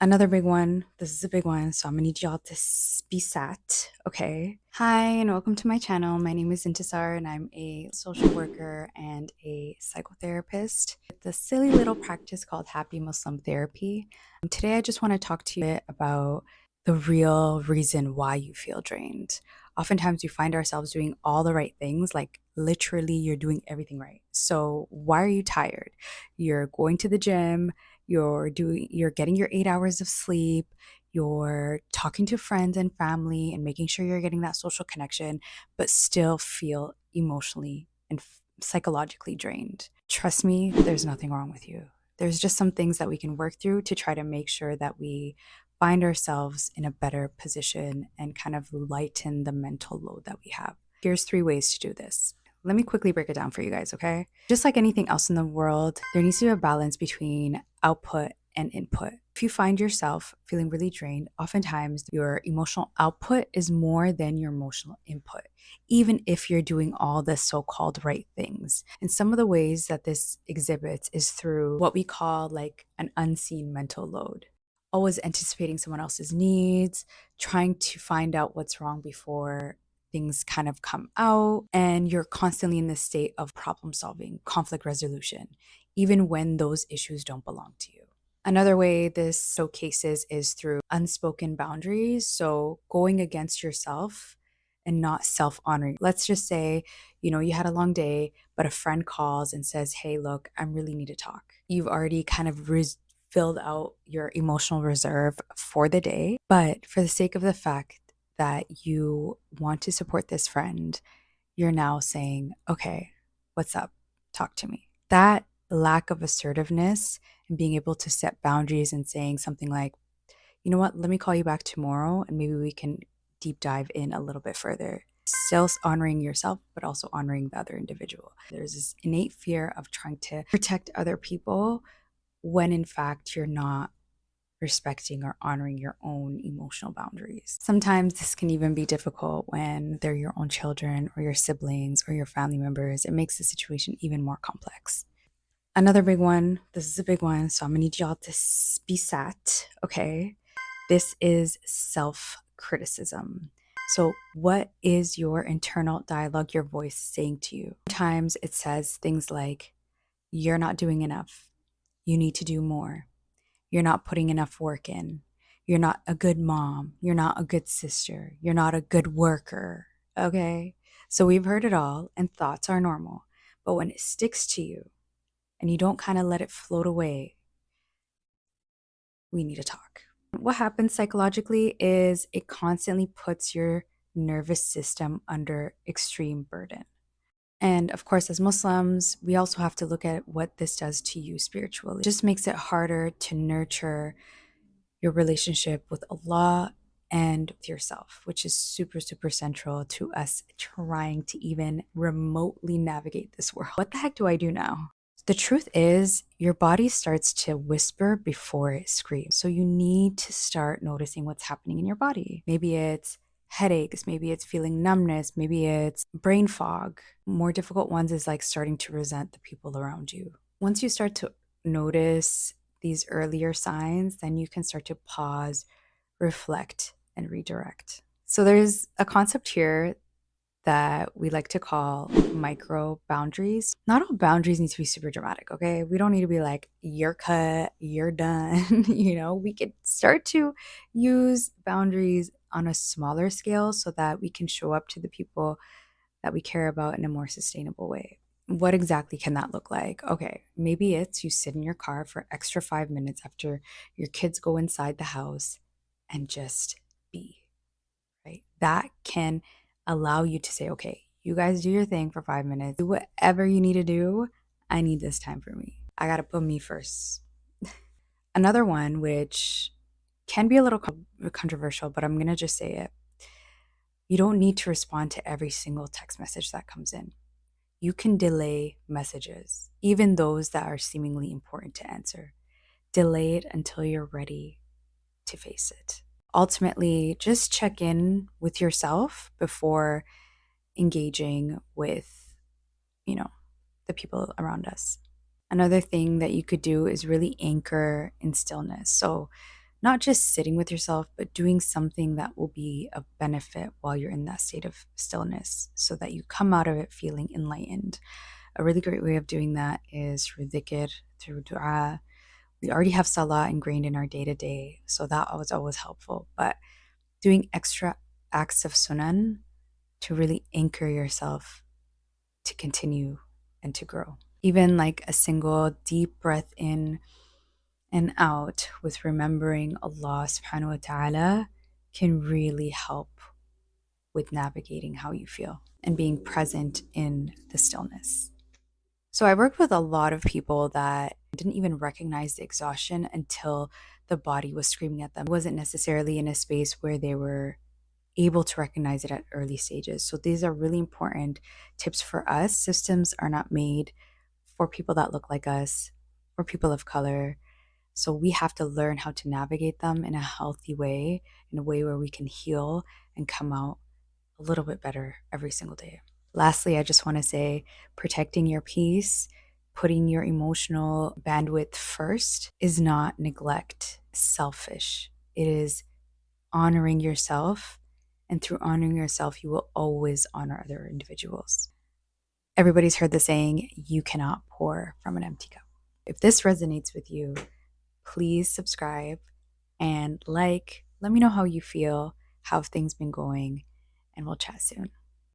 Another big one. This is a big one, so I'm gonna need y'all to be sat. Okay. Hi, and welcome to my channel. My name is Intisar, and I'm a social worker and a psychotherapist with a silly little practice called Happy Muslim Therapy. Today, I just want to talk to you about the real reason why you feel drained. Oftentimes, we find ourselves doing all the right things, like literally, you're doing everything right. So, why are you tired? You're going to the gym, you're getting your 8 hours of sleep, you're talking to friends and family and making sure you're getting that social connection, but still feel emotionally and psychologically drained. Trust me, there's nothing wrong with you. There's just some things that we can work through to try to make sure that we find ourselves in a better position and kind of lighten the mental load that we have. Here's 3 ways to do this. Let me quickly break it down for you guys, okay? Just like anything else in the world, there needs to be a balance between output and input. If you find yourself feeling really drained, oftentimes your emotional output is more than your emotional input, even if you're doing all the so called right things. And some of the ways that this exhibits is through what we call like an unseen mental load. Always anticipating someone else's needs, trying to find out what's wrong before things kind of come out, and you're constantly in this state of problem solving, conflict resolution, even when those issues don't belong to you. Another way this showcases is through unspoken boundaries. So going against yourself and not self honoring. Let's just say, you had a long day, but a friend calls and says, "Hey, look, I really need to talk." You've already kind of filled out your emotional reserve for the day, but for the sake of the fact that you want to support this friend, you're now saying, "Okay, what's up? Talk to me." That lack of assertiveness and being able to set boundaries and saying something like, "You know what, let me call you back tomorrow and maybe we can deep dive in a little bit further." Still honoring yourself, but also honoring the other individual. There's this innate fear of trying to protect other people when in fact you're not respecting or honoring your own emotional boundaries. Sometimes this can even be difficult when they're your own children or your siblings or your family members. It makes the situation even more complex. Another big one. This is a big one, so I'm gonna need y'all to be sat. Okay. This is self criticism. So, what is your internal dialogue, your voice saying to you? Sometimes it says things like, "You're not doing enough. You need to do more. You're not putting enough work in. You're not a good mom. You're not a good sister. You're not a good worker." Okay. So, we've heard it all, and thoughts are normal. But when it sticks to you, and you don't kind of let it float away, we need to talk. What happens psychologically is it constantly puts your nervous system under extreme burden. And of course, as Muslims, we also have to look at what this does to you spiritually. It just makes it harder to nurture your relationship with Allah and with yourself, which is super, super central to us trying to even remotely navigate this world. What the heck do I do now? The truth is, your body starts to whisper before it screams. So you need to start noticing what's happening in your body. Maybe it's headaches, maybe it's feeling numbness, maybe it's brain fog. More difficult ones is like starting to resent the people around you. Once you start to notice these earlier signs, then you can start to pause, reflect, and redirect. So there's a concept here that we like to call micro boundaries. Not all boundaries need to be super dramatic, okay? We don't need to be like, "You're cut, you're done." We could start to use boundaries on a smaller scale so that we can show up to the people that we care about in a more sustainable way. What exactly can that look like? Okay, maybe it's you sit in your car for extra 5 minutes after your kids go inside the house and just be, right? That can allow you to say, "Okay, you guys do your thing for 5 minutes. Do whatever you need to do. I need this time for me. I got to put me first." Another one, which can be a little controversial, but I'm going to just say it. You don't need to respond to every single text message that comes in. You can delay messages, even those that are seemingly important to answer. Delay it until you're ready to face it. Ultimately, just check in with yourself before engaging with, the people around us. Another thing that you could do is really anchor in stillness. So, not just sitting with yourself, but doing something that will be of benefit while you're in that state of stillness so that you come out of it feeling enlightened. A really great way of doing that is through dhikr, through dua. We already have salah ingrained in our day to day, so that was always helpful. But doing extra acts of sunan to really anchor yourself to continue and to grow. Even like a single deep breath in and out with remembering Allah subhanahu wa ta'ala can really help with navigating how you feel and being present in the stillness. So I worked with a lot of people that didn't even recognize the exhaustion until the body was screaming at them. It wasn't necessarily in a space where they were able to recognize it at early stages. So these are really important tips for us. Systems are not made for people that look like us or people of color. So we have to learn how to navigate them in a healthy way, in a way where we can heal and come out a little bit better every single day. Lastly, I just want to say protecting your peace, putting your emotional bandwidth first is not neglect, selfish. It is honoring yourself. And through honoring yourself, you will always honor other individuals. Everybody's heard the saying, you cannot pour from an empty cup. If this resonates with you, please subscribe and like. Let me know how you feel, how have things been going, and we'll chat soon.